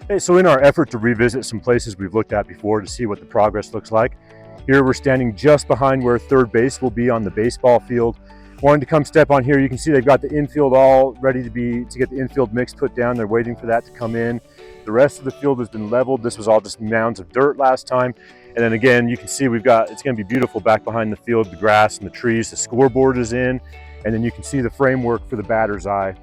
Hey, so in our effort to revisit some places we've looked at before to see what the progress looks like, here we're standing just behind where third base will be on the baseball field. Wanted to come step on here. You can see they've got the infield all ready to get the infield mix put down. They're waiting for that to come in. The rest of the field has been leveled. This was all just mounds of dirt last time. And then again, you can see it's going to be beautiful back behind the field, the grass and the trees. The scoreboard is in. And then you can see the framework for the batter's eye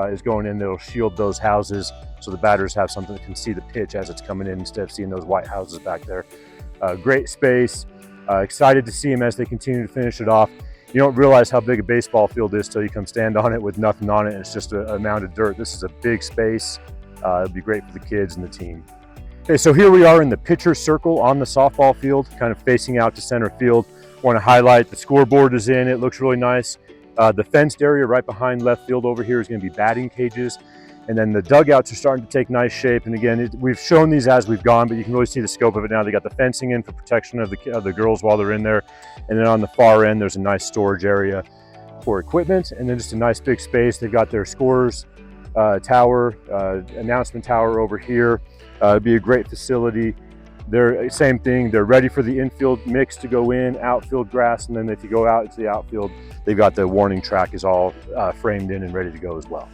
is going in. That'll shield those houses so the batters have something that can see the pitch as it's coming in instead of seeing those white houses back there. Great space. Excited to see them as they continue to finish it off. You don't realize how big a baseball field is till you come stand on it with nothing on it and it's just a mound of dirt. This is a big space. It'll be great for the kids and the team. Okay, so here we are in the pitcher circle on the softball field, kind of facing out to center field. Want to highlight the scoreboard is in. It looks really nice. The fenced area right behind left field over here is going to be batting cages. And then the dugouts are starting to take nice shape. And again, we've shown these as we've gone, but you can really see the scope of it now. They got the fencing in for protection of the girls while they're in there. And then on the far end, there's a nice storage area for equipment. And then just a nice big space. They've got their scores tower, announcement tower over here. It'd be a great facility. They're same thing. They're ready for the infield mix to go in, outfield grass. And then if you go out into the outfield, they've got the warning track is all framed in and ready to go as well.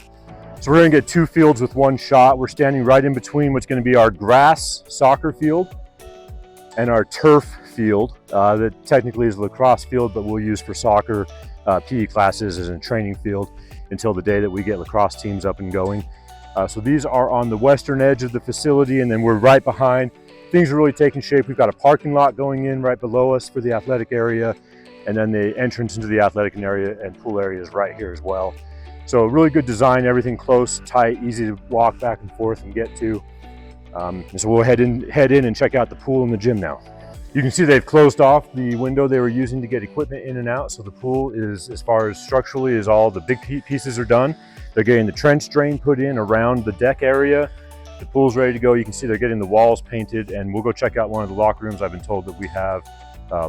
So we're gonna get two fields with one shot. We're standing right in between what's gonna be our grass soccer field and our turf field that technically is a lacrosse field, but we'll use for soccer PE classes as a training field until the day that we get lacrosse teams up and going. So these are on the western edge of the facility, and then we're right behind. Things are really taking shape. We've got a parking lot going in right below us for the athletic area, and then the entrance into the athletic area and pool area is right here as well. So really good design, everything close, tight, easy to walk back and forth and get to. And so we'll head in and check out the pool and the gym now. You can see they've closed off the window they were using to get equipment in and out. So the pool is, as far as structurally, is all the big pieces are done. They're getting the trench drain put in around the deck area. The pool's ready to go. You can see they're getting the walls painted, and we'll go check out one of the locker rooms. I've been told that we have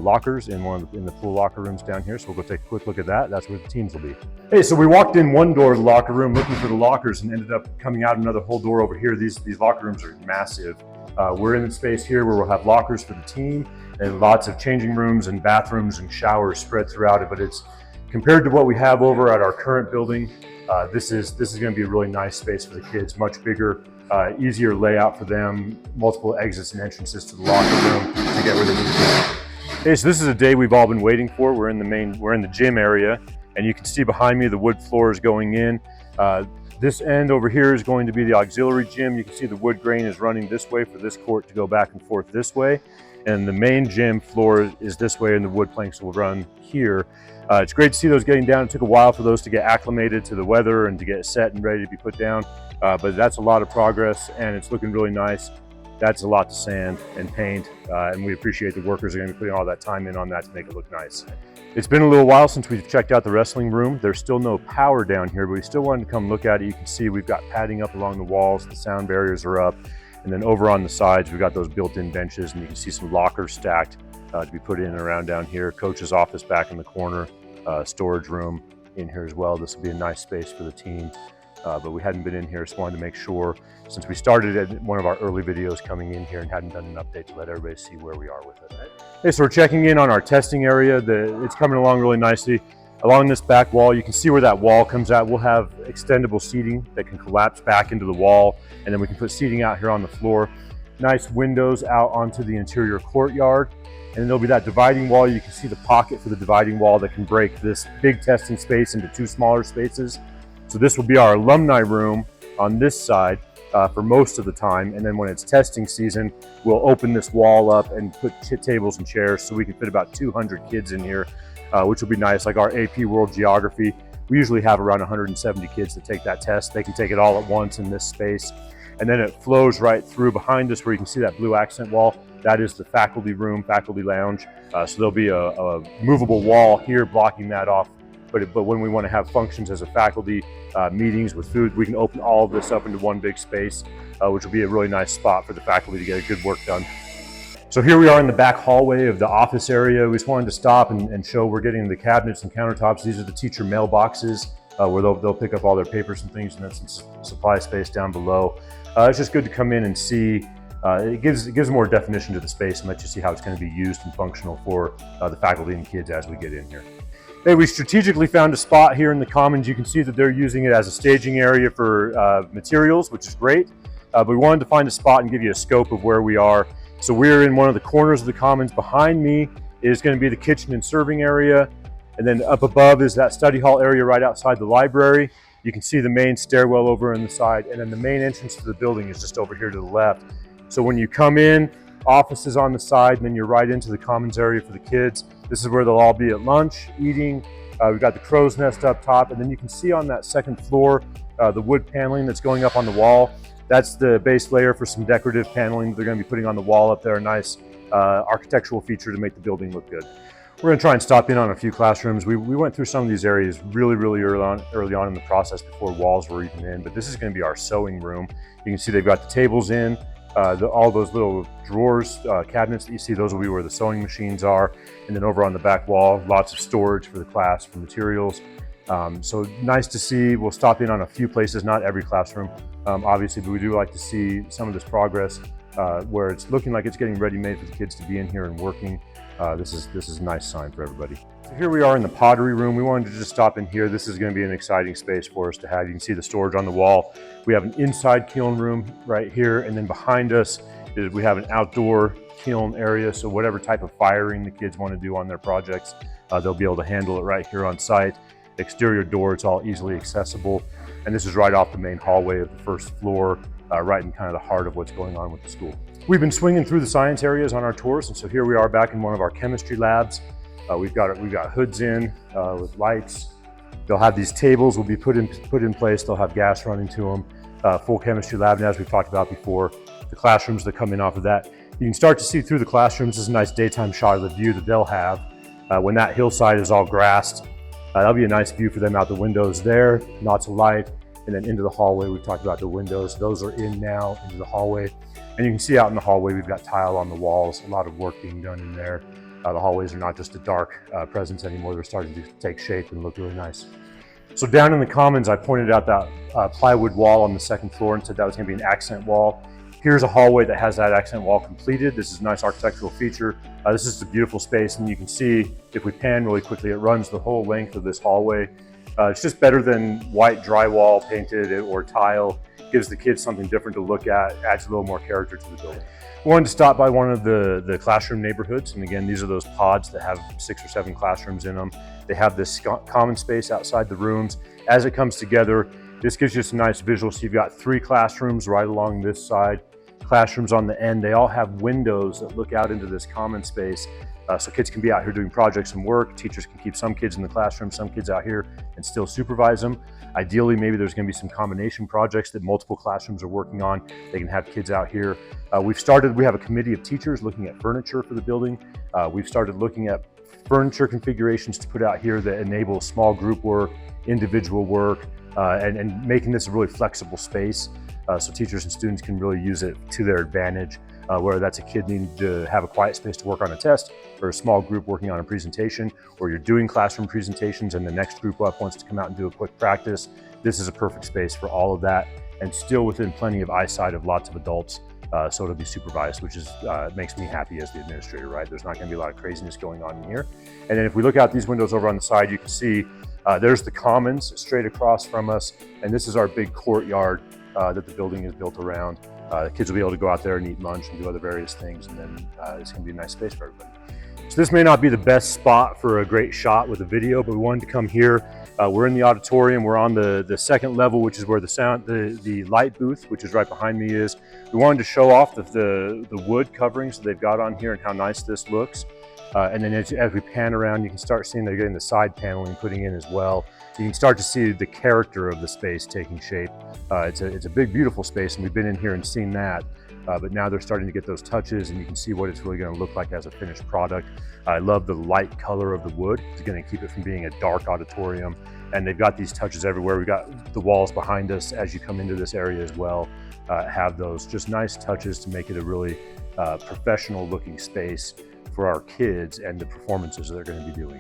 lockers in the pool locker rooms down here, so we'll go take a quick look at that. That's where the teams will be. Hey, so we walked in one door of the locker room looking for the lockers and ended up coming out another whole door over here. These locker rooms are massive. We're in the space here where we'll have lockers for the team and lots of changing rooms and bathrooms and showers spread throughout it. But it's compared to what we have over at our current building. This is going to be a really nice space for the kids, much bigger, easier layout for them, multiple exits and entrances to the locker room to get where they need to go. Okay, so this is a day we've all been waiting for. We're in the gym area, and you can see behind me the wood floors going in. This end over here is going to be the auxiliary gym. You can see the wood grain is running this way for this court to go back and forth this way. And the main gym floor is this way, and the wood planks will run here. It's great to see those getting down. It took a while for those to get acclimated to the weather and to get set and ready to be put down. But that's a lot of progress, and it's looking really nice. That's a lot to sand and paint, and we appreciate the workers are going to be putting all that time in on that to make it look nice. It's been a little while since we've checked out the wrestling room. There's still no power down here, but we still wanted to come look at it. You can see we've got padding up along the walls, the sound barriers are up, and then over on the sides we've got those built-in benches, and you can see some lockers stacked to be put in and around down here. Coach's office back in the corner, storage room in here as well. This will be a nice space for the team. But we hadn't been in here, so wanted to make sure, since we started at one of our early videos coming in here and hadn't done an update, to let everybody see where we are with it. Okay, so we're checking in on our testing area. It's coming along really nicely. Along this back wall, you can see where that wall comes out. We'll have extendable seating that can collapse back into the wall, and then we can put seating out here on the floor. Nice windows out onto the interior courtyard. And then there'll be that dividing wall. You can see the pocket for the dividing wall that can break this big testing space into two smaller spaces. So this will be our alumni room on this side for most of the time. And then when it's testing season, we'll open this wall up and put tables and chairs so we can fit about 200 kids in here, which will be nice. Like our AP World Geography, we usually have around 170 kids that take that test. They can take it all at once in this space. And then it flows right through behind us where you can see that blue accent wall. That is the faculty room, faculty lounge. So there'll be a movable wall here blocking that off. But when we want to have functions as a faculty, meetings with food, we can open all of this up into one big space, which will be a really nice spot for the faculty to get good work done. So here we are in the back hallway of the office area. We just wanted to stop and show we're getting the cabinets and countertops. These are the teacher mailboxes where they'll pick up all their papers and things, and then some supply space down below. It's just good to come in and see. It gives more definition to the space and lets you see how it's going to be used and functional for the faculty and kids as we get in here. Hey, we strategically found a spot here in the Commons. You can see that they're using it as a staging area for materials, which is great. But we wanted to find a spot and give you a scope of where we are. So we're in one of the corners of the Commons. Behind me is going to be the kitchen and serving area. And then up above is that study hall area right outside the library. You can see the main stairwell over on the side. And then the main entrance to the building is just over here to the left. So when you come in, offices on the side, and then you're right into the Commons area for the kids. This is where they'll all be at lunch, eating. We've got the crow's nest up top. And then you can see on that second floor, the wood paneling that's going up on the wall. That's the base layer for some decorative paneling that they're going to be putting on the wall up there. A nice architectural feature to make the building look good. We're going to try and stop in on a few classrooms. We went through some of these areas really early on in the process before walls were even in, but this is going to be our sewing room. You can see they've got the tables in, all those little drawers, cabinets that you see, those will be where the sewing machines are. And then over on the back wall, lots of storage for the class, for materials. So nice to see. We'll stop in on a few places, not every classroom, obviously, but we do like to see some of this progress where it's looking like it's getting ready-made for the kids to be in here and working. This is a nice sign for everybody. So here we are in the pottery room. We wanted to just stop in here. This is going to be an exciting space for us to have. You can see the storage on the wall. We have an inside kiln room right here, and then behind us is we have an outdoor kiln area. So whatever type of firing the kids want to do on their projects, they'll be able to handle it right here on site. Exterior door, it's all easily accessible. And this is right off the main hallway of the first floor, right in kind of the heart of what's going on with the school. We've been swinging through the science areas on our tours, and so here we are back in one of our chemistry labs. We've got hoods in with lights. They'll have these tables will be put in place. They'll have gas running to them. Full chemistry lab, and as we've talked about before, the classrooms that come in off of that. You can start to see through the classrooms. This is a nice daytime shot of the view that they'll have when that hillside is all grassed. That'll be a nice view for them out the windows there, lots of light, and then into the hallway. We've talked about the windows. Those are in now into the hallway. And you can see out in the hallway, we've got tile on the walls, a lot of work being done in there. The hallways are not just a dark presence anymore. They're starting to take shape and look really nice. So down in the Commons, I pointed out that plywood wall on the second floor and said that was gonna be an accent wall. Here's a hallway that has that accent wall completed. This is a nice architectural feature. This is a beautiful space, and you can see, if we pan really quickly, it runs the whole length of this hallway. It's just better than white drywall painted or tile. Gives the kids something different to look at, adds a little more character to the building. We wanted to stop by one of the classroom neighborhoods, and again, these are those pods that have 6 or 7 classrooms in them. They have this common space outside the rooms. As it comes together, this gives you some nice visuals. So you've got 3 classrooms right along this side, classrooms on the end. They all have windows that look out into this common space. So kids can be out here doing projects and work. Teachers can keep some kids in the classroom, some kids out here, and still supervise them. Ideally, maybe there's going to be some combination projects that multiple classrooms are working on. They can have kids out here. We have a committee of teachers looking at furniture for the building. We've started looking at furniture configurations to put out here that enable small group work, individual work, and making this a really flexible space so teachers and students can really use it to their advantage. Whether that's a kid needing to have a quiet space to work on a test, or a small group working on a presentation, or you're doing classroom presentations and the next group up wants to come out and do a quick practice. This is a perfect space for all of that, and still within plenty of eyesight of lots of adults, so it'll be supervised, which is makes me happy as the administrator, right? There's not going to be a lot of craziness going on in here. And then if we look out these windows over on the side, you can see there's the Commons straight across from us, and this is our big courtyard that the building is built around. The kids will be able to go out there and eat lunch and do other various things, and then it's going to be a nice space for everybody. So this may not be the best spot for a great shot with a video, but we wanted to come here. We're in the auditorium. We're on the second level, which is where the light booth, which is right behind me, is. We wanted to show off the wood coverings that they've got on here and how nice this looks. And then as we pan around, you can start seeing they're getting the side paneling putting in as well. You can start to see the character of the space taking shape. It's a big, beautiful space, and we've been in here and seen that. But now they're starting to get those touches, and you can see what it's really going to look like as a finished product. I love the light color of the wood. It's going to keep it from being a dark auditorium. And they've got these touches everywhere. We've got the walls behind us as you come into this area as well. Have those just nice touches to make it a really professional looking space for our kids and the performances they're going to be doing.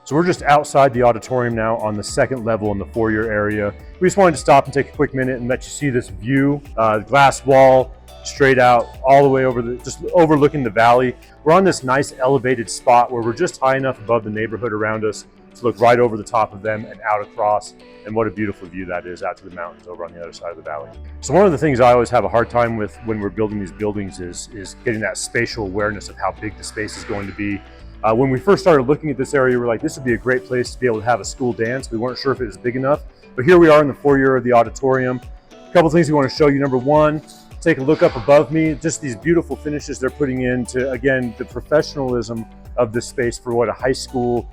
So we're just outside the auditorium now on the second level in the foyer area. We just wanted to stop and take a quick minute and let you see this view, glass wall, straight out all the way over just overlooking the valley. We're on this nice elevated spot where we're just high enough above the neighborhood around us to look right over the top of them and out across. And what a beautiful view that is out to the mountains over on the other side of the valley. So one of the things I always have a hard time with when we're building these buildings is getting that spatial awareness of how big the space is going to be. When we first started looking at this area, we're like, this would be a great place to be able to have a school dance. We weren't sure if it was big enough, but here we are in the foyer of the auditorium. A couple things we want to show you. Number one, take a look up above me, just these beautiful finishes they're putting into, again, the professionalism of this space for what a high school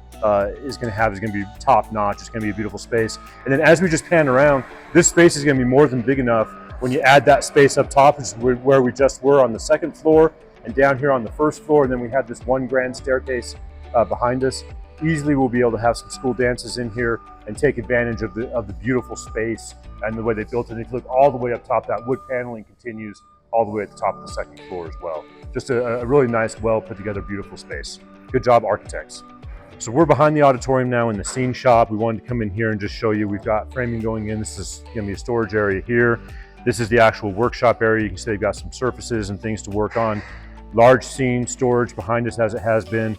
is going to have is going to be top notch. It's going to be a beautiful space. And then as we just pan around, this space is going to be more than big enough when you add that space up top, which is where we just were on the second floor, and down here on the first floor. And then we have this one grand staircase behind us. Easily we'll be able to have some school dances in here and take advantage of the beautiful space and the way they built it. And if you look all the way up top, that wood paneling continues all the way at the top of the second floor as well. Just a really nice, well put together, beautiful space. Good job, architects. So we're behind the auditorium now in the scene shop. We wanted to come in here and just show you, we've got framing going in. This is gonna be a storage area here. This is the actual workshop area. You can see they've got some surfaces and things to work on. Large scene storage behind us as it has been.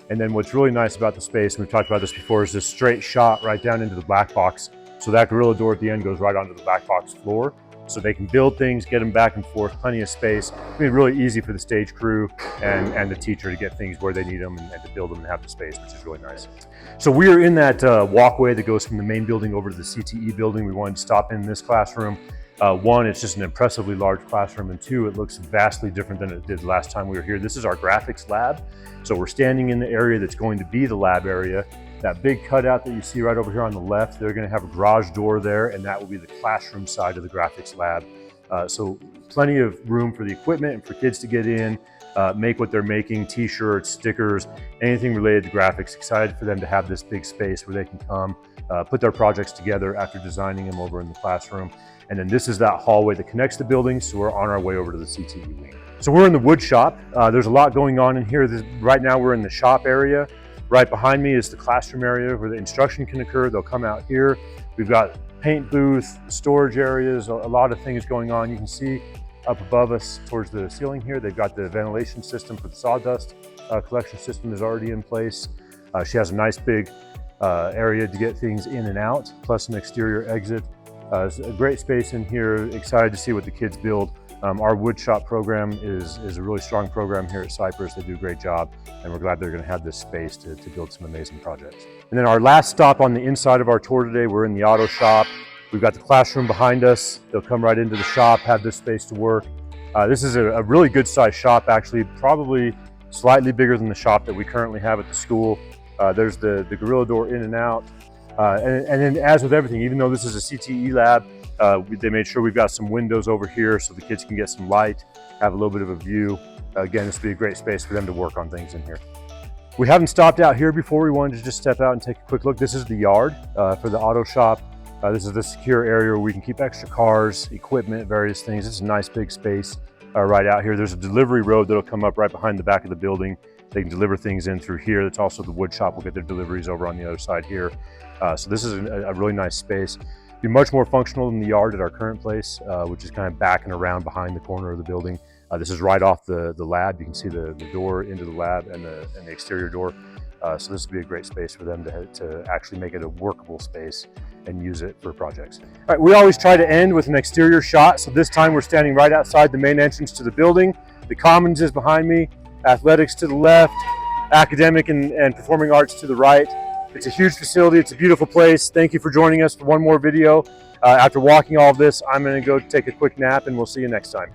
And then what's really nice about the space, and we've talked about this before, is this straight shot right down into the black box. So that gorilla door at the end goes right onto the black box floor. So they can build things, get them back and forth, plenty of space. It's been really easy for the stage crew and the teacher to get things where they need them and to build them and have the space, which is really nice. So we are in that walkway that goes from the main building over to the CTE building. We wanted to stop in this classroom. One, it's just an impressively large classroom, and two, it looks vastly different than it did last time we were here. This is our graphics lab. So we're standing in the area that's going to be the lab area. That big cutout that you see right over here on the left, they're going to have a garage door there, and that will be the classroom side of the graphics lab. So plenty of room for the equipment and for kids to get in, make what they're making, t-shirts, stickers, anything related to graphics. Excited for them to have this big space where they can come, put their projects together after designing them over in the classroom. And then this is that hallway that connects the buildings, so we're on our way over to the CTE wing. So we're in the wood shop. There's a lot going on in here. Right now we're in the shop area. Right behind me is the classroom area where the instruction can occur. They'll come out here. We've got paint booth, storage areas, a lot of things going on. You can see up above us towards the ceiling here, they've got the ventilation system for the sawdust collection system is already in place. She has a nice big area to get things in and out, plus an exterior exit. It's a great space in here. Excited to see what the kids build. Our wood shop program is a really strong program here at Cyprus. They do a great job, and we're glad they're going to have this space to build some amazing projects. And then our last stop on the inside of our tour today, we're in the auto shop. We've got the classroom behind us. They'll come right into the shop, have this space to work. This is a really good sized shop, actually, probably slightly bigger than the shop that we currently have at the school. There's the gorilla door in and out. And then as with everything, even though this is a CTE lab, they made sure we've got some windows over here so the kids can get some light, have a little bit of a view. Again, this would be a great space for them to work on things in here. We haven't stopped out here before. We wanted to just step out and take a quick look. This is the yard for the auto shop. This is the secure area where we can keep extra cars, equipment, various things. It's a nice big space right out here. There's a delivery road that'll come up right behind the back of the building. They can deliver things in through here. That's also the wood shop. We'll get their deliveries over on the other side here. So this is a really nice space. Be much more functional than the yard at our current place, which is kind of back and around behind the corner of the building. This is right off the lab. You can see the door into the lab and the exterior door. So this would be a great space for them to actually make it a workable space and use it for projects. All right, we always try to end with an exterior shot. So this time we're standing right outside the main entrance to the building. The Commons is behind me, athletics to the left, academic and performing arts to the right. It's a huge facility. It's a beautiful place. Thank you for joining us for one more video. After walking all of this, I'm going to go take a quick nap, and we'll see you next time.